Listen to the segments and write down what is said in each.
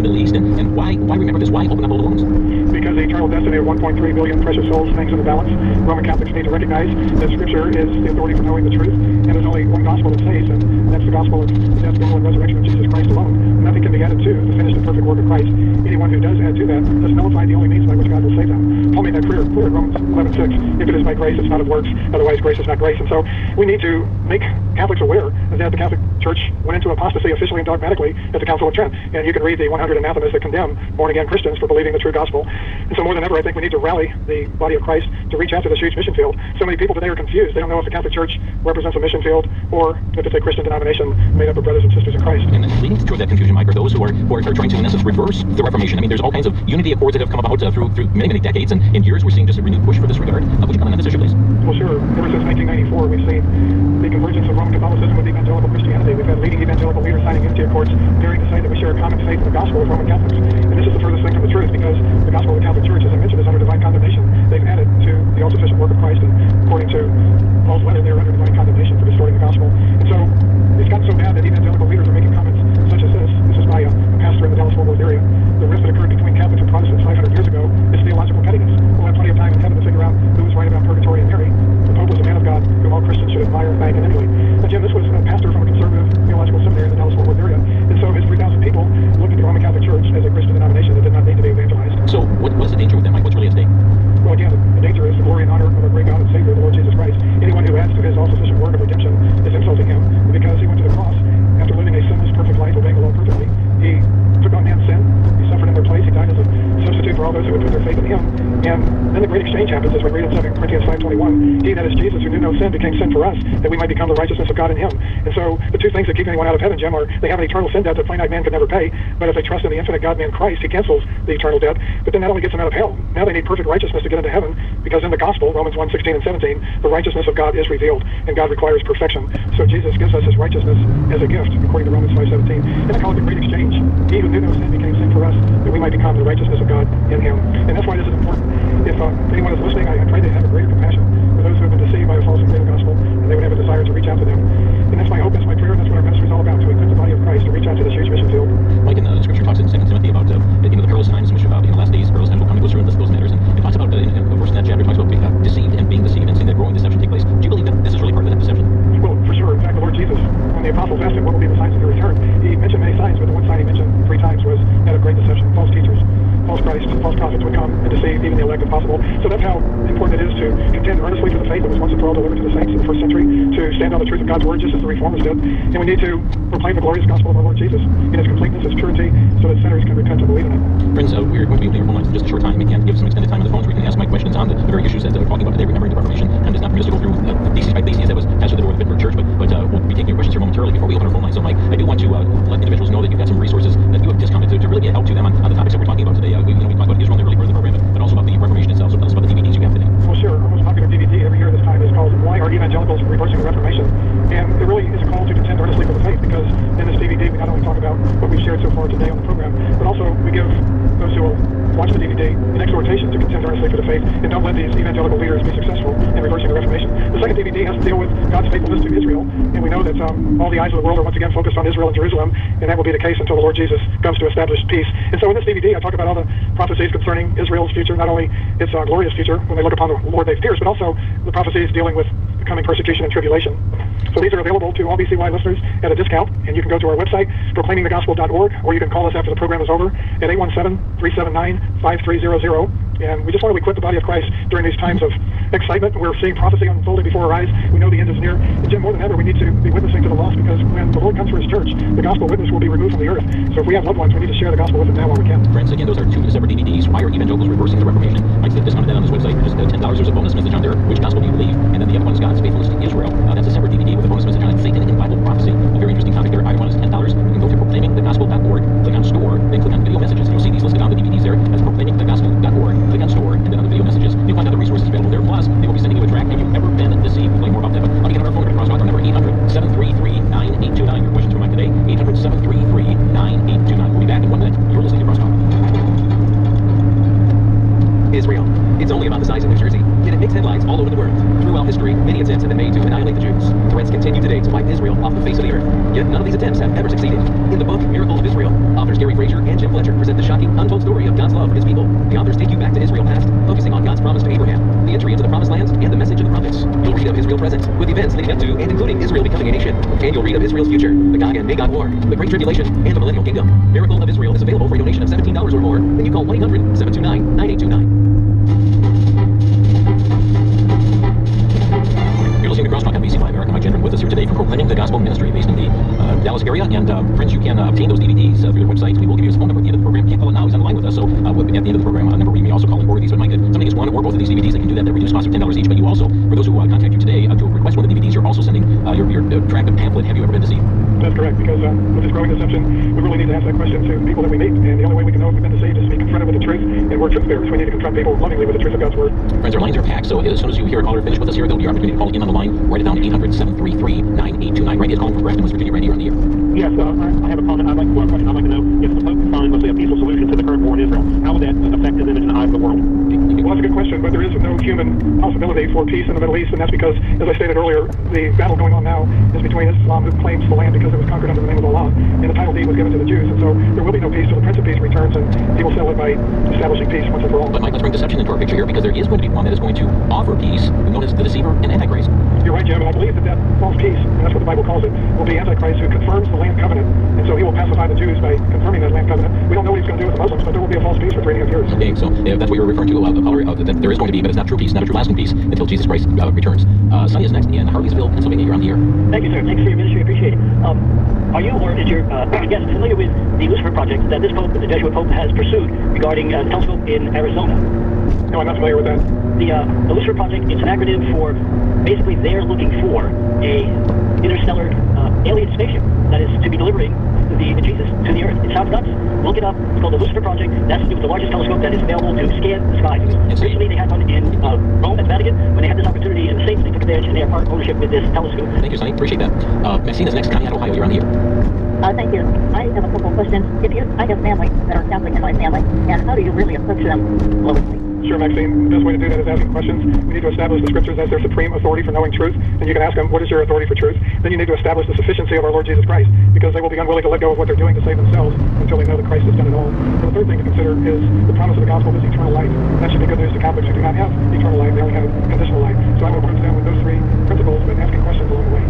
Middle East, and why remember this? Why open up all the wounds? Because the eternal destiny of 1.3 billion precious souls hangs in the balance. Roman Catholics need to recognize that Scripture is the authority for knowing the truth, and there's only one gospel that saves, and that's the gospel of the death, burial, and resurrection of Jesus Christ alone. Nothing can be added to the finished and perfect work of Christ. Anyone who does add to that does nullify the only means by which God will save them. Paul made that clear in Romans 11:6. If it is by grace, it's not of works. Otherwise, grace is not grace. And so we need to make Catholics aware that the Catholic Church went into apostasy officially and dogmatically at the Council of Trent. And you can read the 100 anathemas that condemn born-again Christians for believing the true gospel. And so more than ever, I think we need to rally the body of Christ to reach out to this huge mission field. So many people today are confused. They don't know if the Catholic Church represents a mission field or if it's a Christian denomination made up of brothers and sisters in Christ. And leading toward that confusion, Mike, are those who are trying to, in essence, reverse the Reformation. I mean, there's all kinds of unity accords that have come about through many decades, and in years we're seeing just a renewed push for this regard. Would you comment on this issue, please? Well, sure. Ever since 1994, we've seen the convergence of Roman Catholicism with evangelical Christianity. We've had leading evangelical leaders signing unity accords, daring to say that we share a common faith in the gospel with Roman Catholics. And this is the furthest thing from the truth, because the gospel of the Catholic Church, as I mentioned, is under divine condemnation. They've added to the all-sufficient work of Christ, and according to Paul's letter, they're under divine condemnation for distorting the gospel. And so it's gotten so bad that evangelical leaders are making comments such as this. This is by a pastor in the Dallas-Fort Worth area. The rift that occurred between Catholics and Protestants 500 years ago is theological pettiness. We'll have plenty of time in heaven to figure out who was right about purgatory and Mary. The Pope was a man of God whom all Christians should admire, thank, and emulate. Now, Jim, this was a pastor from a conservative theological seminary in the Dallas-Fort Worth area. And so his 3,000 people looked at the Roman Catholic Church as a Christian denomination that did not need to be evangelized. So what's the danger with that, Mike? What's really at stake? Well, again, the danger is the glory and honor of our great God and Savior, the Lord Jesus Christ. Anyone who adds to his all-sufficient work of redemption is insulting him, because he went to the cross after living a sinless, perfect life, obeying the law perfectly. He took on man's sin. He suffered in their place. He died as a substitute for all those who would put their faith in him. And then the great exchange happens, as we read in 2 Corinthians 5:21. He, that is Jesus, who knew no sin, became sin for us, that we might become the righteousness of God in him. And so the two things that keep anyone out of heaven, Jim, are they have an eternal sin debt that finite man could never pay. But if they trust in the infinite God-man Christ, he cancels the eternal debt. But then that only gets them out of hell. Now they need perfect righteousness to get into heaven, because in the gospel, Romans 1:16 and 17, the righteousness of God is revealed, and God requires perfection. So Jesus gives us his righteousness as a gift, according to Romans 5:17. And I call it the great exchange. He who knew no sin became sin for us, that we might become the righteousness of God in him. And that's why this is important. If anyone is listening, I pray they have a greater compassion for those who have been deceived by a false and greater gospel, and they would have a desire to reach out to them. And that's my hope, that's my prayer, and that's what our ministry is all about, to equip the body of Christ to reach out to this huge mission field. Mike, in the Scripture talks in 2 Timothy about the perilous times, which about in the last days, perilous times will come. It goes through and lists those matters, and it talks about in a verse in that chapter, it talks about being deceived and being deceived, and seeing that growing deception take place. Do you believe that this is really part of that deception? Well, for sure. In fact, the Lord Jesus, when the apostles asked him what will be the signs of your return, he mentioned many signs, but the one sign he mentioned 3 times was that of great deception. False teachers, false Christ, false prophets would come and deceive even the elect if possible. So that's how important it is to contend earnestly for the faith that was once and for all delivered to the saints in the first century, to stand on the truth of God's word just as the Reformers did. And we need to proclaim the glorious gospel of our Lord Jesus in its completeness, its purity, so that sinners can repent and believe in it. Friends, we're going to be opening our phone lines in just a short time. And give some extended time on the phones where you can ask Mike questions on the very issues that we're talking about today, remembering the Reformation. And does not permit us to go through theses by theses. That was passed through the door of the Wittenberg Church, but we'll be taking your questions here momentarily before we open our phone lines. So, Mike, I do want to let individuals know that you've got some resources that you have discounted to really be a help to them on the topics that we're talking about today. We talked about Israel in the early part of the program, but also about the Reformation itself. So tell us about the DVDs you have today. Well, sure. Our most popular DVD every year this time is called Why Are Evangelicals Reversing the Reformation? And it really is a call to contend earnestly for the faith, because in this DVD we not only talk about what we've shared so far today on the program, but also we give those who will watch the DVD an exhortation to contend earnestly for the faith, and don't let these evangelical leaders be successful in reversing the Reformation. The second DVD has to deal with God's faithfulness to Israel, and we know that all the eyes of the world are once again focused on Israel and Jerusalem, and that will be the case until the Lord Jesus comes to establish peace. And so in this DVD I talk about all the prophecies concerning Israel's future, not only its glorious future when they look upon the Lord they pierce, but also the prophecies dealing with the coming persecution and tribulation. So these are available to all BCY listeners at a discount, and you can go to our website, proclaimingthegospel.org, or you can call us after the program is over at 817-379-5300. And we just want to equip the body of Christ during these times of excitement. We're seeing prophecy unfolding before our eyes. We know the end is near. And Jim, more than ever, we need to be witnessing to the lost, because when the Lord comes for his church, the gospel witness will be removed from the earth. So if we have loved ones, we need to share the gospel with them now while we can. Friends, again, those are 2 separate DVDs. Why are evangelicals reversing the Reformation? Mike's discounted that on his website for just $10. There's a bonus message on there. Which gospel do you believe? And then the other one is God's faithfulness to Israel. That's a separate DVD with a bonus message on it. Satan in Bible prophecy. A very interesting topic there. Either one is $10. You can go to proclaimingthegospel.org, click on store, then click on video messages. You'll see these listed on the DVDs there. That's proclaimingthegospel.org. Click on store, and then on the video messages, you'll find other resources available there. Plus, they will be sending you a track. Have you ever been deceived? We'll play more about that. But let me get our phone number across. Our number 800-733-9829. Your questions for Mike today. 800-733-9829. We'll be back in 1 minute. You're listening to Crosstalk. Israel. It's only about the size of New Jersey, yet it makes headlines all over the world. Throughout history, many attempts have been made to annihilate the Jews. Threats continue today to wipe Israel off the face of the earth, yet none of these attempts have ever succeeded. In the book Miracle of Israel, authors Gary Frazier and Jim Fletcher present the shocking, untold story of God's love for his people. The authors take you back to Israel past, focusing on God's promise to Abraham, the entry into the promised lands, and the message of the prophets. You'll read of Israel present, with events leading up to and including Israel becoming a nation. And you'll read of Israel's future, the Gog and Magog War, the Great Tribulation, and the Millennial Kingdom. Miracle of Israel is available for a donation of $17 or more. Then you call 1-800-729-9829. You're listening to Crosstalk on BC Live. Eric Mike Gendron with us here today for Proclaiming the Gospel Ministry based in the Dallas area. And friends, you can obtain those DVDs through their website. We will give you his phone number at the end of the program. Can't call it now. He's on the line with us. So at the end of the program, a number where you may also call and order these. But Mike, if somebody gets one or both of these DVDs, they can do that. They're reduced cost of $10 each. But you also, for those who contact you today to request one of the DVDs, you're also sending your tract of pamphlet. Have you ever been to see? That's correct, because with this growing deception, we really need to ask that question to people that we meet. And the only way we can know if we've been deceived is to be confronted with the truth. And we're truth bearers. We need to confront people lovingly with the truth of God's word. Friends, our lines are packed. So as soon as you hear a caller finish with us here, there'll be your opportunity to call in on the line. Write it down, 800-733-9829. Randy is calling from Grafton, West Virginia. Randy, you're on the air. Yes, I have a comment. I'd like to know if the Pope finds, let's say, a peaceful solution to the current war in Israel, how would that affect his image in the eyes of the world? Well, that's a good question, but there is no human possibility for peace in the Middle East, and that's because, as I stated earlier, the battle going on now is between Islam, who claims the land because it was conquered under the name of Allah, and the title deed was given to the Jews, and so there will be no peace till the Prince of Peace returns, and he will settle it by establishing peace once and for all. But Mike, let's bring deception into our picture here, because there is going to be one that is going to offer peace, known as the deceiver and Antichrist. You're right, Jim, and I believe that false peace, and that's what the Bible calls it, will be Antichrist, who confirms the land covenant, and so he will pacify the Jews by confirming that land covenant. We don't know what he's going to do with the Muslims, but there will be a false peace for 3.5 years. Okay, so if that's what you're referring to, caller, that there is going to be, but it's not true peace, not a true lasting peace until Jesus Christ returns. Sonny is next in Harleysville, Pennsylvania. You're on the air. Thank you, sir. Thanks for your ministry. Appreciate it. Are you or is your guest familiar with the Lucifer Project that this Pope, the Jesuit Pope, has pursued regarding the telescope in Arizona? No, I'm not familiar with that. The Lucifer Project, it's an acronym for, basically they're looking for a interstellar alien spaceship that is to be delivering the Jesus to the Earth. It sounds nuts. Look it up. It's called the Lucifer Project. That's to do with the largest telescope that is available to scan the skies. Recently, they had one in Rome at the Vatican. When they had this opportunity in the States, they took advantage, and they are part ownership with this telescope. Thank you, Sonny. Appreciate that. Maxine is next. Conneaut, Ohio. You're on the air. Thank you. I have a couple of questions. I have family that are Catholic in my family, and how do you really approach them locally? Sure, Maxine. The best way to do that is asking questions. We need to establish the Scriptures as their supreme authority for knowing truth. And you can ask them, what is your authority for truth? Then you need to establish the sufficiency of our Lord Jesus Christ, because they will be unwilling to let go of what they're doing to save themselves until they know that Christ has done it all. And the third thing to consider is the promise of the gospel is eternal life. That should be good news to Catholics who do not have eternal life. They only have conditional life. So I will approach them with those three principles, but asking questions along the way.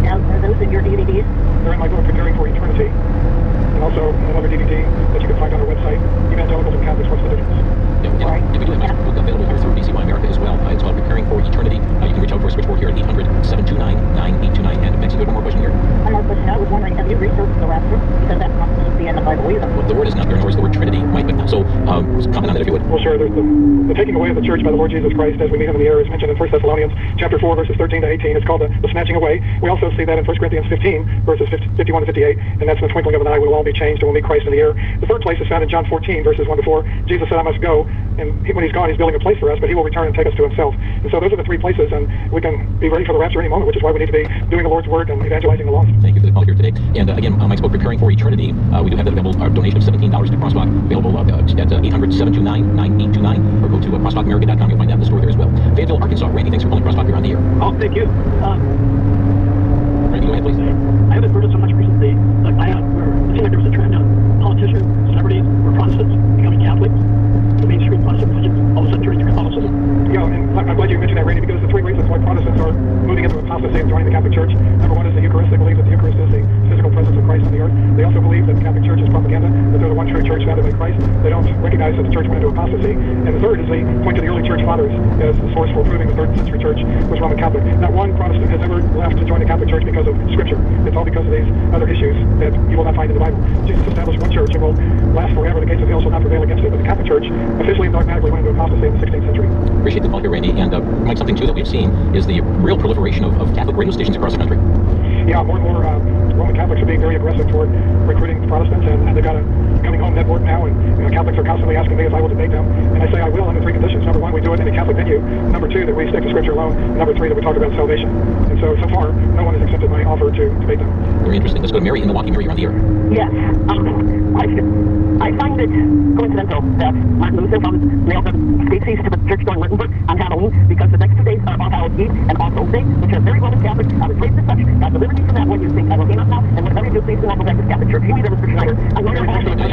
Now, are those in your DVDs? They're in my book, Preparing for Eternity, and also another DVD that you can find on our website, Evangelicals and Catholics, What's the Difference? Yeah, and we do have my book available here through BCY America as well. It's called Preparing for Eternity. You can reach out to our switchboard here at 800-729-9829. And Maxine, you have one more question here? One more question. I was wondering, have you researched the rapture? Because that's not supposed to be in the Bible either. Well, the word is not there, nor is the word Trinity, Mike. So comment on that if you would. Well, sure. There's the taking away of the church by the Lord Jesus Christ as we meet him in the air is mentioned in 1 Thessalonians chapter 4, verses 13 to 18. It's called the snatching away. We also see that in 1 Corinthians 15, verses 51 to 58, and that's in the twinkling of an eye. We'll all be changed and we'll meet Christ in the air. The third place is found in John 14, verses 1 to 4. Jesus said, I must go, and when he's gone, he's building a place for us, but he will return and take us to himself. And so those are the three places, and we can be ready for the rapture any moment, which is why we need to be doing the Lord's word and evangelizing the lost. Thank you for the call here today. And again, Mike's book, Preparing for Eternity, we do have that available, our donation of $17 to Crosstalk, available at 800-729-9829, or go to crosstalkamerica.com. You'll find that in the store there as well. Fayetteville, Arkansas. Randy, thanks for calling Crosstalk. You're on the air. Oh, thank you. Randy, go ahead, please. I haven't heard it so much recently. It seemed like there was a trend of politicians, celebrities, or Protestants becoming Catholics. The mainstream Protestant religion all of a sudden turning to Catholicism. Yeah, and I'm glad you mentioned that, Randy, because the three reasons why Protestants are moving into apostasy and joining the Catholic Church. Number one is the Eucharist. They believe that the Eucharist is the physical presence of Christ on the earth. They also believe that the Catholic Church is propaganda, that they're the one true church founded by Christ. They don't recognize that the church went into apostasy. And the third is they point to the early church fathers as the source for proving the 3rd century church was Roman Catholic. Not one Protestant has ever left to join the Catholic Church because of Scripture. It's all because of these other issues that you will not find in the Bible. Jesus established one church and will last forever. The gates of hell shall not prevail against it. But the Catholic Church officially and dogmatically went into apostasy in the 16th century. Appreciate the call here, Randy. And Mike, something too that we've seen is the real proliferation of Catholic radio stations across the country. Yeah, more and more Roman Catholics are being very aggressive toward recruiting Protestants, and they've got a coming home network now, and Catholics are constantly asking me if I will debate them, and I say I will under three conditions. Number one, we do it in a Catholic venue. Number two, that we stick to Scripture alone. And number three, that we talk about salvation. And so far, no one has accepted my offer to debate them. Very interesting. Let's go to Mary in Milwaukee. Mary, you're on the air. Yes. I find it coincidental that Martin Luther nailed the species to the church door in Wittenberg on Halloween, because the next 2 days are All Hallows Eve and All Souls Day, which are very Roman Catholic. I was raised as such. God delivered me from that when you think I will gain up now, and whatever you do, please do not go back to the Catholic Church. You need a restriction iron. I'm going to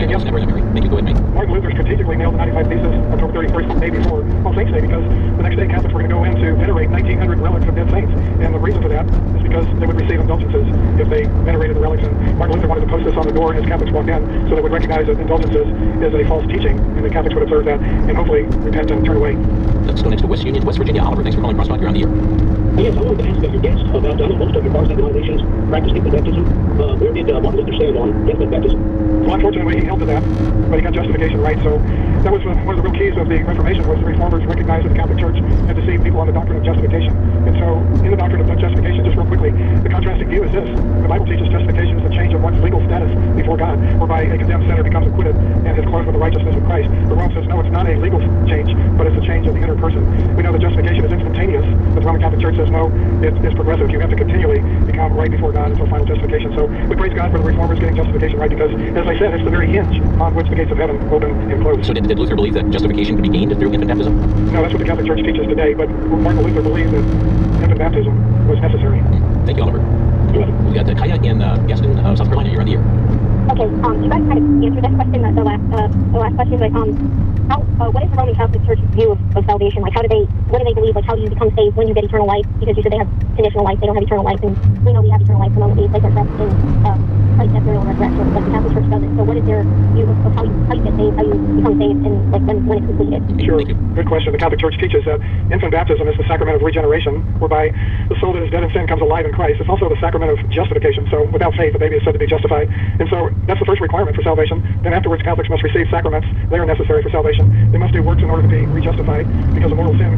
Yes, never, Mary. Thank you. Go ahead, Mike. Martin Luther strategically nailed the 95 Theses October 31st, the day before All Saints Day, because the next day Catholics were going to go in to venerate 1,900 relics of dead saints. And the reason for that is because they would receive indulgences if they venerated the relics. And Martin Luther wanted to post this on the door as Catholics walked in, so they would recognize that indulgences is a false teaching, and the Catholics would observe that and hopefully repent and turn away. Let's go next to West Union, West Virginia. Oliver, thanks for calling Crosstalk. You're on the air. Yes, I wanted to ask your guest about, I know most of your Protestant denominations practice infant baptism. Where did Martin Luther stand on infant baptism? Well, unfortunately, he held to that, but he got justification right. So that was one of the real keys of the Reformation, was the Reformers recognized that the Catholic Church had deceived people on the doctrine of justification. And so in the doctrine of justification, just real quickly, the contrasting view is this. The Bible teaches justification is the change of one's legal status before God, whereby a condemned sinner becomes acquitted and is clothed with the righteousness of Christ. But Rome says, no, it's not a legal change, but it's a change of the inner person. We know that justification is instantaneous, but the Roman Catholic Church says, no, it's progressive. You have to continually become right before God until final justification. So we praise God for the Reformers getting justification right, because, as I said, it's the very hinge on which the gates of heaven open and close. So did Luther believe that justification could be gained through infant baptism? No, that's what the Catholic Church teaches today, but Martin Luther believed that infant baptism was necessary. Thank you, Oliver. We got Kaya in Gaston, South Carolina. You're on the air. Okay, you guys kind of answered that question, the last question, but what is the Roman Catholic Church's view of salvation? Like, what do they believe? Like, how do you become saved when you get eternal life? Because you said they have conditional life, they don't have eternal life, and we know we have eternal life the moment we place our trust in Christ's death, burial, and resurrection, but the Catholic Church doesn't. So what is their view of how you get saved, how you become saved, and like when it's completed? Sure, good question. The Catholic Church teaches that infant baptism is the sacrament of regeneration, whereby the soul that is dead in sin comes alive in Christ. It's also the sacrament of justification. So without faith, the baby is said to be justified. And so that's the first requirement for salvation. Then afterwards, Catholics must receive sacraments. They are necessary for salvation. They must do works in order to be rejustified, because of mortal sin,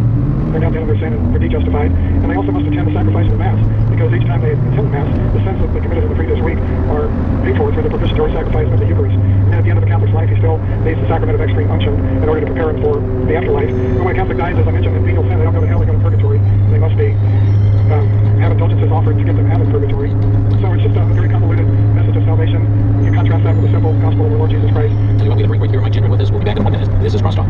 they're now dead in their sin and they're de-justified. And they also must attend the sacrifice of the Mass, because each time they attend the Mass, the sins that they committed in the previous week are paid for through the propitiatory sacrifice of the Eucharist. And then at the end of the Catholic's life, he still needs the sacrament of extreme unction in order to prepare him for the afterlife. And when a Catholic dies, as I mentioned, in venial sin, they don't go to hell, they go to purgatory. And they must be have indulgences offered to get them out of purgatory. So it's just a very convoluted message of salvation. You contrast that with the simple gospel of the Lord Jesus Christ. Tell you what, we have a break right here. Mike Chandler with us. We'll be back in 1 minute. This is Crosstalk.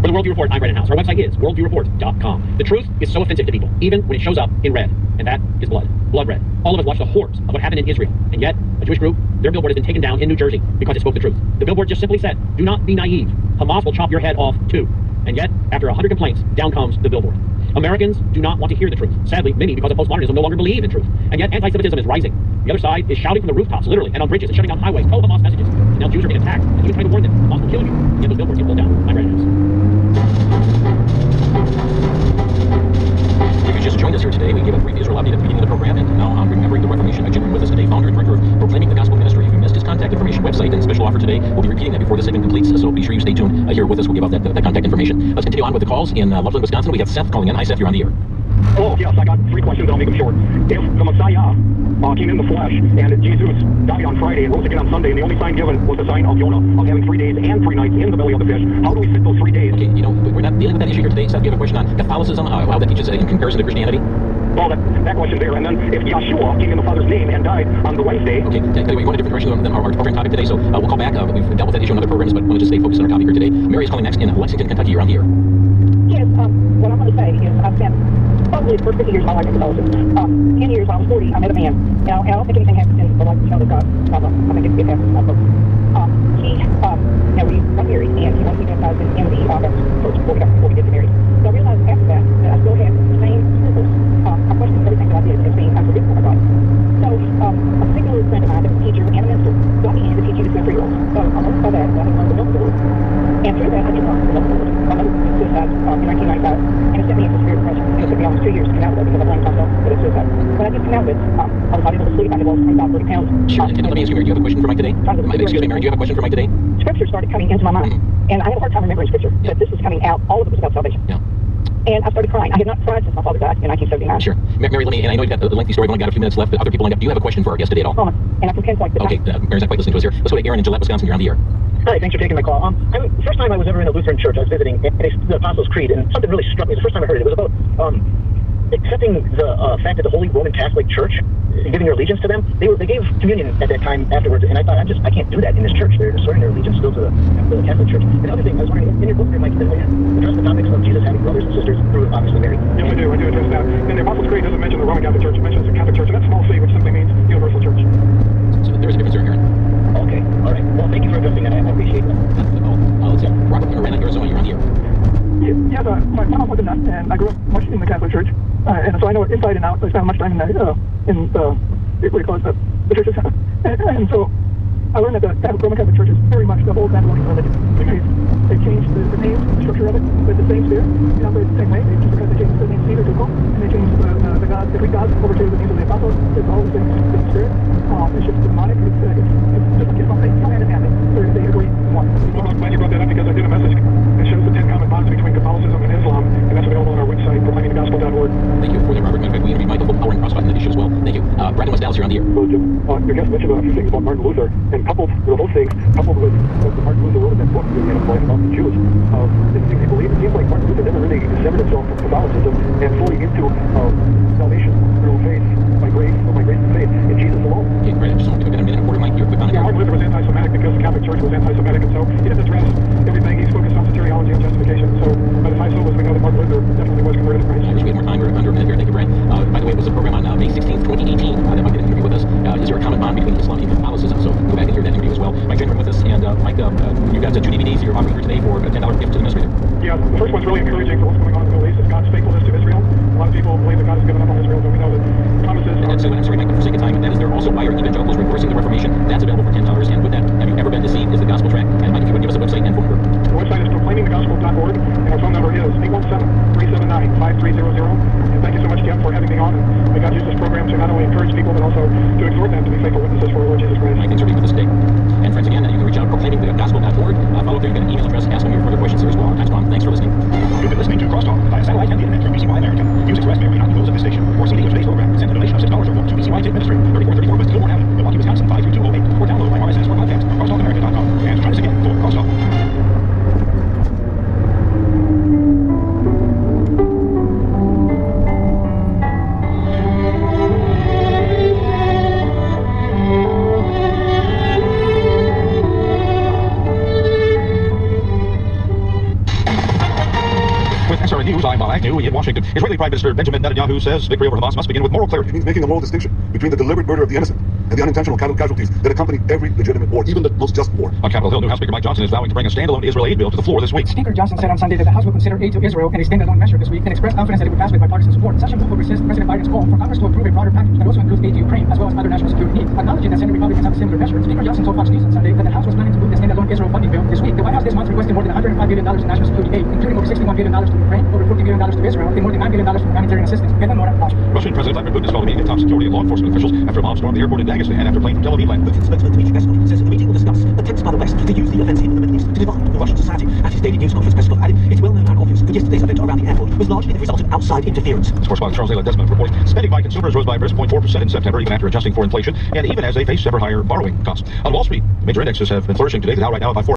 For the Worldview Report, I'm Brennan House. Our website is worldviewreport.com. The truth is so offensive to people, even when it shows up in red, and that is blood. Blood red. All of us watched the horrors of what happened in Israel, and yet a Jewish group, their billboard has been taken down in New Jersey because it spoke the truth. The billboard just simply said, do not be naive. Hamas will chop your head off too. And yet, after 100 complaints, down comes the billboard. Americans do not want to hear the truth. Sadly, many, because of postmodernism, no longer believe in truth. And yet, anti-Semitism is rising. The other side is shouting from the rooftops, literally, and on bridges, and shutting down highways, pro-Hamas messages. And now Jews are being attacked, and even trying to warn them, Hamas will kill you. And yet those billboards get pulled down. I'm Brennan House. If you just joined us here today, we gave a brief Israel update at the beginning of the program, and now on Remembering the Reformation. Mike Chandler with us today, founder and director of Proclaiming the Gospel Ministry. If you missed his contact information website and special offer today, we'll be repeating that before the segment completes, so be sure you stay tuned here with us. We'll give out that contact information. Let's continue on with the calls. In Loveland, Wisconsin, we have Seth calling in. Hi, Seth, you're on the air. Oh, yes, I got 3 questions. I'll make them short. If the Messiah came in the flesh and Jesus died on Friday and rose again on Sunday, and the only sign given was the sign of Jonah of having 3 days and 3 nights in the belly of the fish, how do we fit those 3 days? Okay, we're not dealing with that issue here today. Seth, do you have a question on Catholicism, how that teaches in comparison to Christianity? Well, that question there. And then if Yeshua came in the Father's name and died on the Wednesday... Okay, tell you what, you want a different direction than our program topic today, so we'll call back. We've dealt with that issue in other programs, but want to just stay focused on our topic here today. Mary is calling next in Lexington, Kentucky. You're on the air. Yes, what I'm going to say is I've spent probably the first 50 years of my life in Catholicism. 10 years when I was 40, I met a man. And I don't think anything happens in the life of the child of God. I think it happens. We got married, and he wanted me to baptize in the Baptist church before we get married. So I realized after that I still had the same principles. I questioned everything that I did as being contradictory to God. So a particular friend of mine, that was a teacher and a minister, got me to teach you the 3-year-olds. So I learned by that, I had learned the milk Lord. And through that, I did learn the milk Lord. My mother committed suicide in 1995, and it sent me into severe depression. And it took me almost 2 years to come out of it because I blamed myself for the suicide. When I did come out of it, I was not able to sleep. I had lost 25, 30 pounds. Sure, and let me ask you, Mary, do you have a question for Mike today? Excuse me, Mary, do you have a question for Mike today? Scripture started coming into my mind, and I had a hard time remembering Scripture, but this was coming out. All of it was about salvation. Yeah. And I started crying. I had not cried since my father died in 1979. Sure. Mary, let me, and I know you've got a lengthy story, we've only got a few minutes left, but other people lined up. Do you have a question for our guest today at all? And I can pinpoint the Okay, Mary's not quite listening to us here. Let's go to Aaron in Gillette, Wisconsin. You're on the air. Hi, thanks for taking my call. First time I was ever in a Lutheran church, I was visiting the Apostles' Creed, and something really struck me. The first time I heard it, it was about accepting the fact that the Holy Roman Catholic Church, giving your allegiance to them, they gave communion at that time afterwards, and I thought, I can't do that in this church. They're swearing their allegiance still to the Catholic Church. And the other thing, I was wondering, in your book, there might address the topics of Jesus having brothers and sisters through obviously Mary. Yes, I do address that. And the Apostles' Creed doesn't mention the Roman Catholic Church, it mentions the Catholic Church, and that's small c, which simply means universal church. So there is a difference there, Aaron. Okay, all right. Well, thank you for interesting, and I appreciate that. Let's see. Robert from Atlanta, Arizona, you're on the air. Yes, my mom was a nun, and I grew up much in the Catholic Church, and so I know it inside and out. I spent much time what do you call it, the churches, and so I learned that the Roman Catholic Church is very much the whole Babylonian religion. They changed the name, the structure of it, but the same spirit. They operate the same way. Just because they changed the name Caesar to Paul, and they changed the Greek gods over to the names of the apostles, it's all the same spirit. It's just demonic. It's just like it's hand in hand. They agree in one. Well, I'm glad you brought that up because I did a message that shows the 10 common bonds between Catholicism and Islam, and that's available on our website, proclaimingthegospel.org. Thank you for that, Robert. In fact, we interviewed Michael Powering Crosstalk on that issue as well. Thank you. Brad in West Dallas, you're on the air. Well, Jim, your guest mentioned a few things about Martin Luther, and coupled with those things, coupled with what Martin Luther wrote in that book, about the Jews, the things he believed, it seems like Martin Luther never really severed himself from Catholicism and fully into salvation through faith, by grace and faith in Jesus alone. Okay, Brad, I just want to get a minute and a quarter, Mike. You're quick on it. Yeah, Martin Luther was anti-Semitic because the Catholic Church was anti-Semitic, and so he didn't address everything. He's focused on soteriology and justification. So, by the high solas, we know that Martin Luther definitely was converted to Christ. I wish we had more time. We're under a minute here. Thank you, Brad. By the way, it was a program on May 16th, 2018 that Mike did an interview with us. Is there a common bond between Islam and Catholicism? So go back and hear that interview as well. Mike Jenner with us, and Mike, you got 2 DVDs you're offering here today for a $10 gift to the ministry. Yeah, the first one's really encouraging for what's going on in the Middle East. It's God's faithfulness to Israel. A lot of people believe that God has given up on Israel, but we know that promises And then, so, I'm sorry, Mike, for the sake of time, and that is there also Why Are Evangelicals Reversing the Reformation? That's available for $10. And with that, Have You Ever Been Deceived? Is the gospel track. And Mike, if you would give us a website and phone number. The website is proclaimingthegospel.org, and our phone number is 817-379-5300. And thank you so much, Tim, for having me on. And may God use this program to not only encourage people, but also to exhort them to be faithful witnesses for our Lord Jesus Christ. Mike, thanks for being with us today. And friends, again, you can reach out proclaimingthegospel.org. Follow up there, you got an email address. Ask them your further questions here as well. Our time's gone. Thanks for listening. You've been listening to Crosstalk via satellite and the internet from BCY America. Views expressed may or may not be those of this station. For CD of today's program, send a donation of $6 or more to BCY Tip Ministry, 3434 West Gilmore Avenue, Milwaukee, Wisconsin, 53208, or download by RSS or podcast from crosstalkamerica.com. And join us again for Crosstalk. With SRN News, I'm Bob Agnew in Washington. Israeli Prime Minister Benjamin Netanyahu says victory over Hamas must begin with moral clarity. It means making a moral distinction between the deliberate murder of the innocent and the unintentional casualties that accompany every legitimate war, even the most just war. On Capitol Hill, New House Speaker Mike Johnson is vowing to bring a standalone Israel aid bill to the floor this week. Speaker Johnson said on Sunday that the House will consider aid to Israel an extended measure this week and expressed confidence that it would pass with bipartisan support. Such a move will resist President Biden's call for Congress to approve a broader package that also includes aid to Ukraine as well as other national security needs. Acknowledging that Senate Republicans have a similar measure, Speaker Johnson told Fox News on Sunday that the House was planning to move the standalone Israel funding bill this week. The White House this month requested more than $105 billion in national security aid, including over $61 billion to Ukraine, over $40 billion to Israel, and more than $9 billion for humanitarian assistance. Get them more at Washington. Russian President Vladimir Putin is calling meeting top security and law enforcement officials after a mob stormed the airport in Dagestan after a plane from Tel Aviv landed. Spokesman Dmitry Peskov says the meeting will discuss attempts by the West to use the offensive in the Middle East to divide the Russian society. At his daily news conference, Peskov added, "It's well known and obvious that yesterday's event around the airport was largely the result of outside interference." This correspondent Charles Ayla Desmond reporting spending by consumers rose by a brisk 0.4% in September, even after adjusting for inflation, and even as they face ever higher borrowing costs. On Wall Street, major indexes have been flourishing today. The Dow right now at 4.